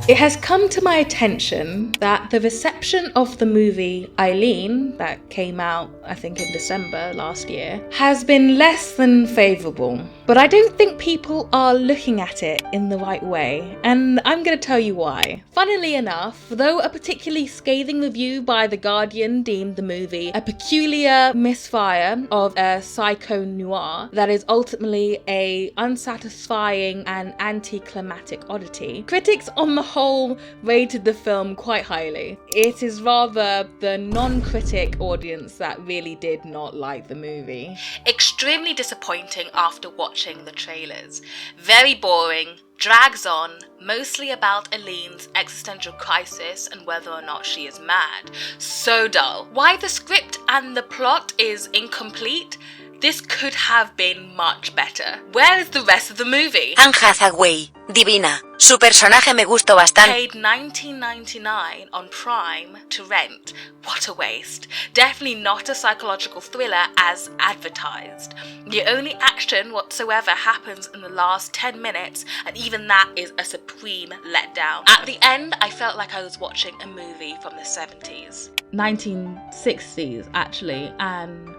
It has come to my attention that the reception of the movie Eileen, that came out I think in December last year, has been less than favourable. But I don't think people are looking at it in the right way, and I'm going to tell you why. Funnily enough, though a particularly scathing review by The Guardian deemed the movie a peculiar misfire of a pyscho-noir that is ultimately a unsatisfying and anticlimactic oddity, critics on the whole rated the film quite highly. It is rather the non-critic audience that really did not like the movie. Extremely disappointing after watching the trailers. Very boring, drags on, mostly about Eileen's existential crisis and whether or not she is mad. So dull. Why the script and the plot is incomplete? This could have been much better. Where is the rest of the movie? Anee Hathaway, divina. Su personaje me gustó bastante. Paid $19.99 on Prime to rent. What a waste. Definitely not a psychological thriller as advertised. The only action whatsoever happens in the last 10 minutes, and even that is a supreme letdown. At the end, I felt like I was watching a movie from the 70s. 1960s, actually, and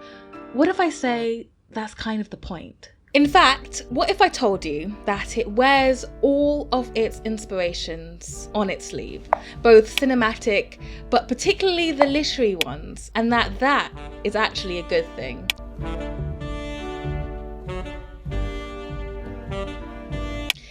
what if I say that's kind of the point? In fact, what if I told you that it wears all of its inspirations on its sleeve, both cinematic, but particularly the literary ones, and that is actually a good thing?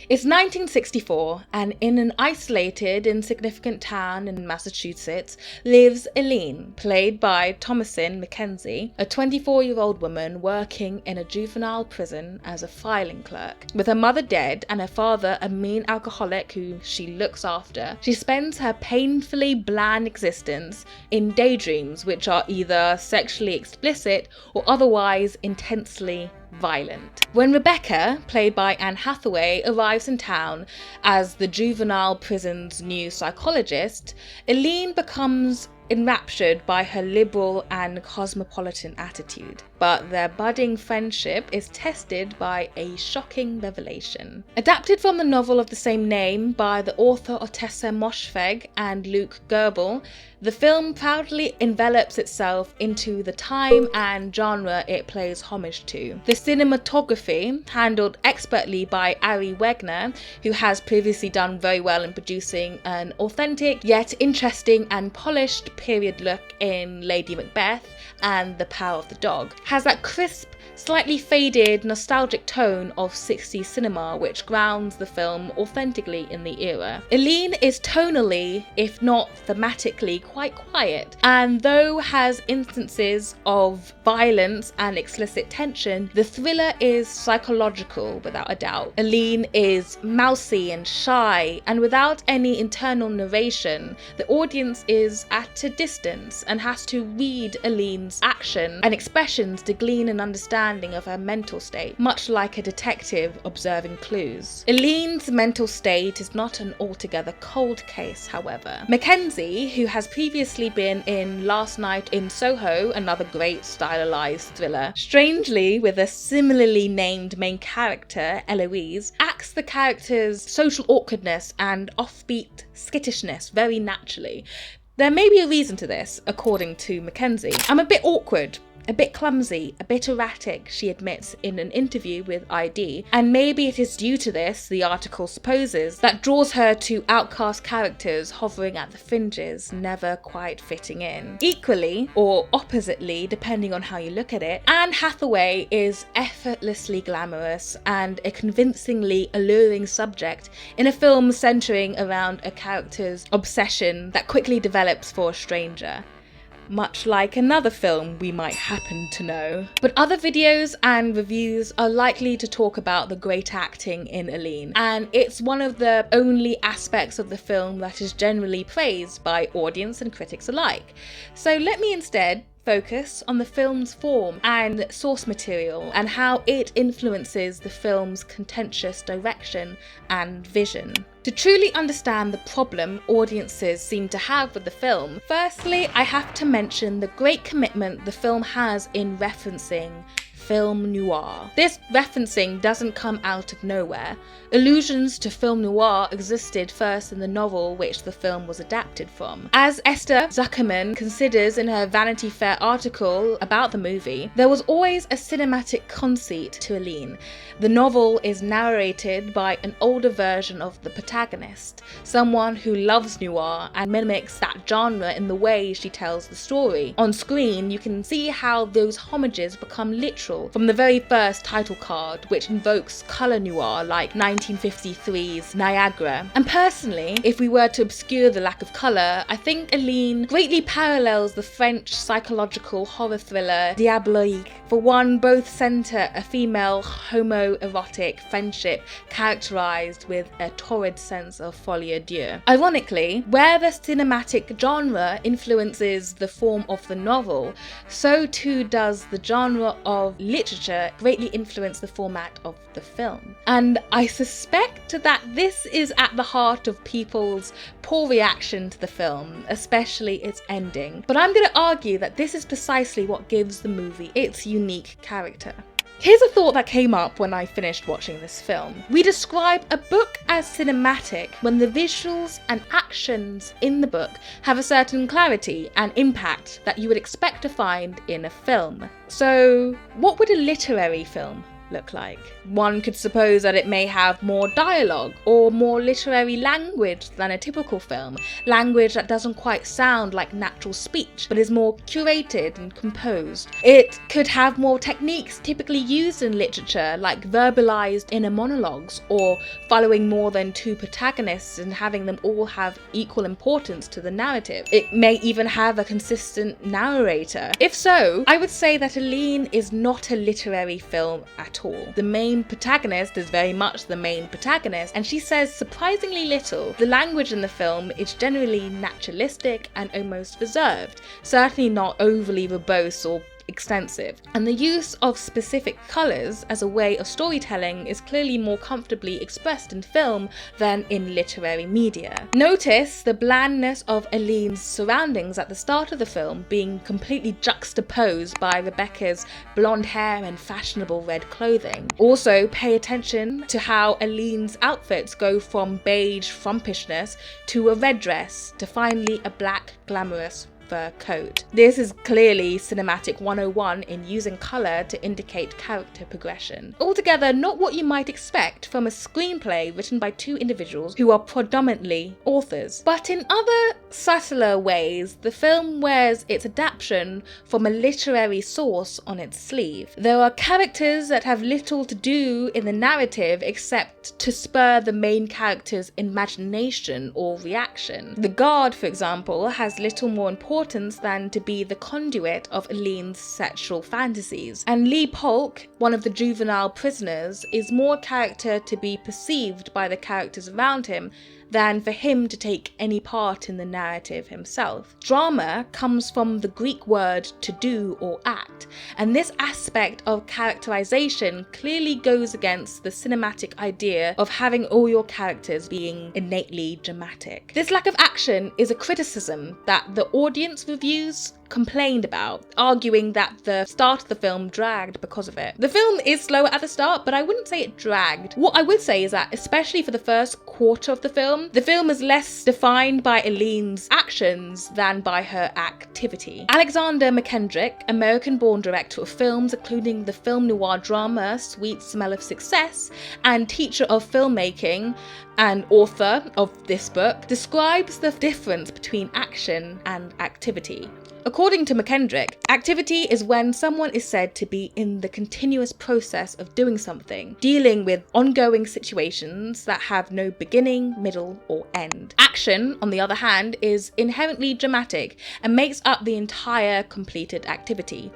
It's 1964, and in an isolated, insignificant town in Massachusetts lives Eileen, played by Thomasin McKenzie, a 24-year-old woman working in a juvenile prison as a filing clerk. With her mother dead and her father a mean alcoholic who she looks after, she spends her painfully bland existence in daydreams which are either sexually explicit or otherwise intensely violent. When Rebecca, played by Anee Hathaway, arrives in town as the juvenile prison's new psychologist, Eileen becomes enraptured by her liberal and cosmopolitan attitude. But their budding friendship is tested by a shocking revelation. Adapted from the novel of the same name by the author Ottessa Moshfegh and Luke Goebel, the film proudly envelops itself into the time and genre it pays homage to. The cinematography, handled expertly by Ari Wegner, who has previously done very well in producing an authentic yet interesting and polished period look in Lady Macbeth and The Power of the Dog, has that crisp, slightly faded, nostalgic tone of 60s cinema which grounds the film authentically in the era. Eileen is tonally, if not thematically, quite quiet, and though has instances of violence and explicit tension, the thriller is psychological without a doubt. Eileen is mousy and shy, and without any internal narration, the audience is at a distance and has to read Eileen's action and expressions to glean an understanding of her mental state, much like a detective observing clues. Eileen's mental state is not an altogether cold case, however. Mackenzie, who has previously been in Last Night in Soho, another great stylized thriller, strangely with a similarly named main character, Eloise, acts the character's social awkwardness and offbeat skittishness very naturally. There may be a reason to this, according to Mackenzie. I'm a bit awkward, a bit clumsy, a bit erratic, she admits in an interview with ID, and maybe it is due to this, the article supposes, that draws her to outcast characters hovering at the fringes, never quite fitting in. Equally, or oppositely, depending on how you look at it, Anee Hathaway is effortlessly glamorous and a convincingly alluring subject in a film centering around a character's obsession that quickly develops for a stranger, much like another film we might happen to know. But other videos and reviews are likely to talk about the great acting in Eileen, and it's one of the only aspects of the film that is generally praised by audience and critics alike. So let me instead focus on the film's form and source material and how it influences the film's contentious direction and vision. To truly understand the problem audiences seem to have with the film, firstly, I have to mention the great commitment the film has in referencing film noir. This referencing doesn't come out of nowhere. Allusions to film noir existed first in the novel which the film was adapted from. As Esther Zuckerman considers in her Vanity Fair article about the movie, there was always a cinematic conceit to Eileen. The novel is narrated by an older version of the protagonist, someone who loves noir and mimics that genre in the way she tells the story. On screen, you can see how those homages become literal from the very first title card, which invokes colour noir like 1953's Niagara. And personally, if we were to obscure the lack of colour, I think Eileen greatly parallels the French psychological horror thriller Diabolique. For one, both centre a female homoerotic friendship characterised with a torrid sense of folie à deux. Ironically, where the cinematic genre influences the form of the novel, so too does the genre of literature greatly influence the format of the film. And I suspect that this is at the heart of people's poor reaction to the film, especially its ending. But I'm going to argue that this is precisely what gives the movie its unique character. Here's a thought that came up when I finished watching this film. We describe a book as cinematic when the visuals and actions in the book have a certain clarity and impact that you would expect to find in a film. So, what would a literary film look like? One could suppose that it may have more dialogue or more literary language than a typical film, language that doesn't quite sound like natural speech but is more curated and composed. It could have more techniques typically used in literature, like verbalized inner monologues or following more than two protagonists and having them all have equal importance to the narrative. It may even have a consistent narrator. If so, I would say that Eileen is not a literary film at all. The main protagonist is very much the main protagonist, and she says surprisingly little. The language in the film is generally naturalistic and almost reserved, certainly not overly verbose or extensive, and the use of specific colours as a way of storytelling is clearly more comfortably expressed in film than in literary media. Notice the blandness of Eileen's surroundings at the start of the film being completely juxtaposed by Rebecca's blonde hair and fashionable red clothing. Also, pay attention to how Eileen's outfits go from beige frumpishness to a red dress to finally a black glamorous fur coat. This is clearly cinematic 101 in using colour to indicate character progression. Altogether, not what you might expect from a screenplay written by two individuals who are predominantly authors. But in other subtler ways, the film wears its adaptation from a literary source on its sleeve. There are characters that have little to do in the narrative except to spur the main character's imagination or reaction. The guard, for example, has little more importance than to be the conduit of Eileen's sexual fantasies. And Lee Polk, one of the juvenile prisoners, is more character to be perceived by the characters around him than for him to take any part in the narrative himself. Drama comes from the Greek word to do or act, and this aspect of characterization clearly goes against the cinematic idea of having all your characters being innately dramatic. This lack of action is a criticism that the audience reviews complained about, arguing that the start of the film dragged because of it. The film is slower at the start, but I wouldn't say it dragged. What I would say is that, especially for the first quarter of the film is less defined by Eileen's actions than by her activity. Alexander Mackendrick, American-born director of films including the film noir drama Sweet Smell of Success and teacher of filmmaking and author of this book, describes the difference between action and activity. According to Mackendrick, activity is when someone is said to be in the continuous process of doing something, dealing with ongoing situations that have no beginning, middle, or end. Action, on the other hand, is inherently dramatic and makes up the entire completed activity,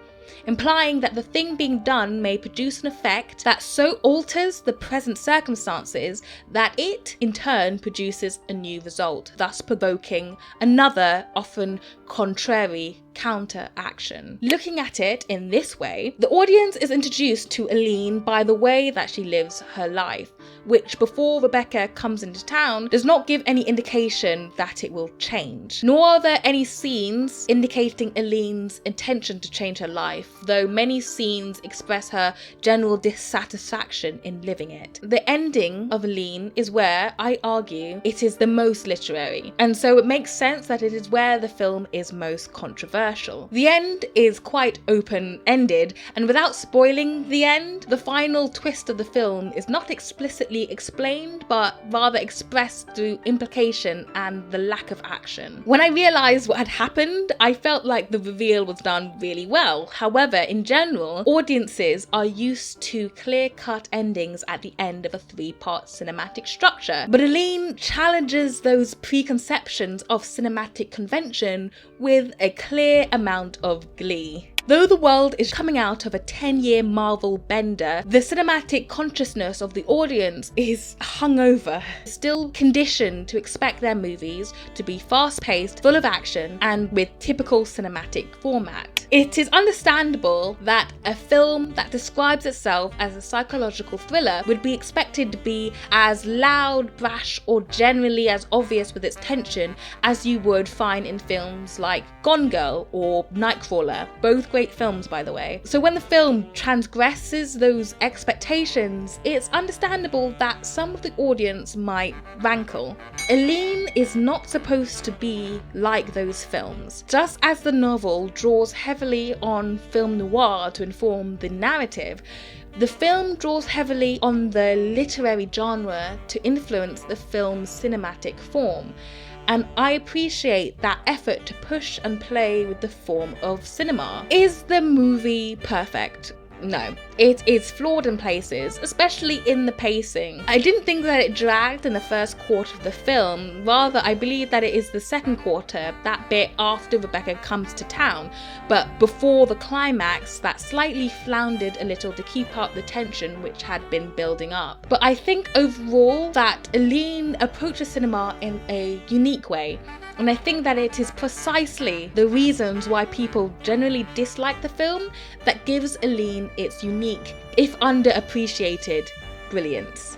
implying that the thing being done may produce an effect that so alters the present circumstances that it, in turn, produces a new result, thus provoking another, often contrary counter action. Looking at it in this way, the audience is introduced to Eileen by the way that she lives her life, which before Rebecca comes into town does not give any indication that it will change. Nor are there any scenes indicating Eileen's intention to change her life, though many scenes express her general dissatisfaction in living it. The ending of Eileen is where, I argue, it is the most literary, and so it makes sense that it is where the film is most controversial. The end is quite open-ended, and without spoiling the end, the final twist of the film is not explicitly explained, but rather expressed through implication and the lack of action. When I realised what had happened, I felt like the reveal was done really well. However, in general, audiences are used to clear-cut endings at the end of a three-part cinematic structure, but Eileen challenges those preconceptions of cinematic convention with a clear amount of glee. Though the world is coming out of a 10-year Marvel bender, the cinematic consciousness of the audience is hungover, still conditioned to expect their movies to be fast-paced, full of action, and with typical cinematic format. It is understandable that a film that describes itself as a psychological thriller would be expected to be as loud, brash, or generally as obvious with its tension as you would find in films like Gone Girl or Nightcrawler, both great films by the way. So when the film transgresses those expectations, it's understandable that some of the audience might rankle. Eileen is not supposed to be like those films. Just as the novel draws heavily on film noir to inform the narrative, the film draws heavily on the literary genre to influence the film's cinematic form. And I appreciate that effort to push and play with the form of cinema. Is the movie perfect? No, it is flawed in places, especially in the pacing. I didn't think that it dragged in the first quarter of the film, rather I believe that it is the second quarter, that bit after Rebecca comes to town, but before the climax that slightly floundered a little to keep up the tension which had been building up. But I think overall that Eileen approaches cinema in a unique way, and I think that it is precisely the reasons why people generally dislike the film that gives Eileen its unique, if underappreciated, brilliance.